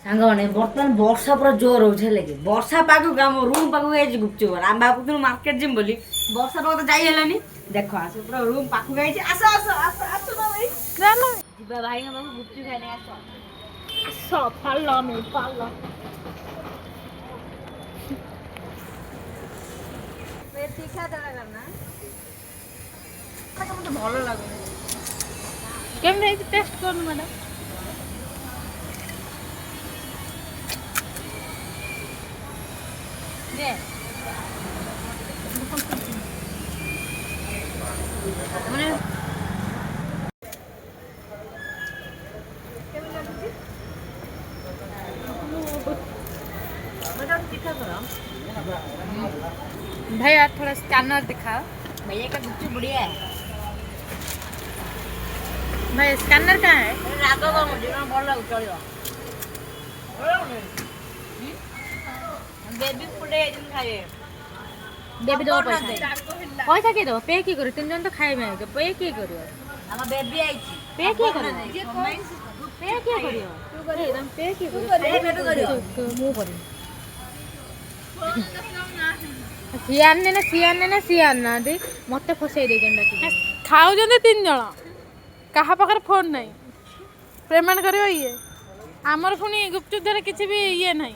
ସାଙ୍ଗମାନେ ବର୍ତ୍ତମାନ ବର୍ଷା ପୁରା ଜୋର ହଉଛି ହେଲା କି ବର୍ଷା ପାଗକୁ ଆମ ରୁମ୍ ପାଖକୁ ଯାଇଛି ଗୁପଚୁପ ବାଲା। ଆମେ ଭାବୁଥିଲୁ ମାର୍କେଟ ଯିବୁ ବୋଲି ବର୍ଷା ପାଗ ତ ଯାଇ ହେଲାନି। ଦେଖ ଆସ ପୁରା ରୁମ୍ ପାଖକୁ ଯାଇଛି। ଆସ ଆସ ଆସ ଆସ ନା ଭାଇ ଯିବା ଭାଇଙ୍କ ପାଖକୁ ଗୁପଚୁପ ଖାଇନେ ଆସ ଆସ follow me follow। ତୀଖା ଦରକାର ନା ମତେ ଭଲ ଲାଗୁନି। କେମିତି ହେଇଛି ଟେଷ୍ଟ କରୁନୁ ମ୍ୟାଡ଼ାମ। ଯେ ମାନେ मतलब तीखा करो भैया थोड़ा स्कैनर दिखाओ। भैया का गुपचुप बढ़िया है। भाई स्कैनर कहाँ है? राग कम मुझे ना भल लागु चलियो। बेबी फुडे दिन खाए बेबी दो पैसा पैसा किए दो पे किए करो 3 जन तो खाइबे पे किए करियो हम बेबी आइची पे किए करियो पे किए करियो एकदम पे किए करियो मु करियो सियान ना दे मते फसई दे जंडा कि खाउजंदे 3 जण कहा पाखर फोन नहीं पेमेंट करियो ये आमर पुनी गुपचुप धरे किछि भी ये नहीं।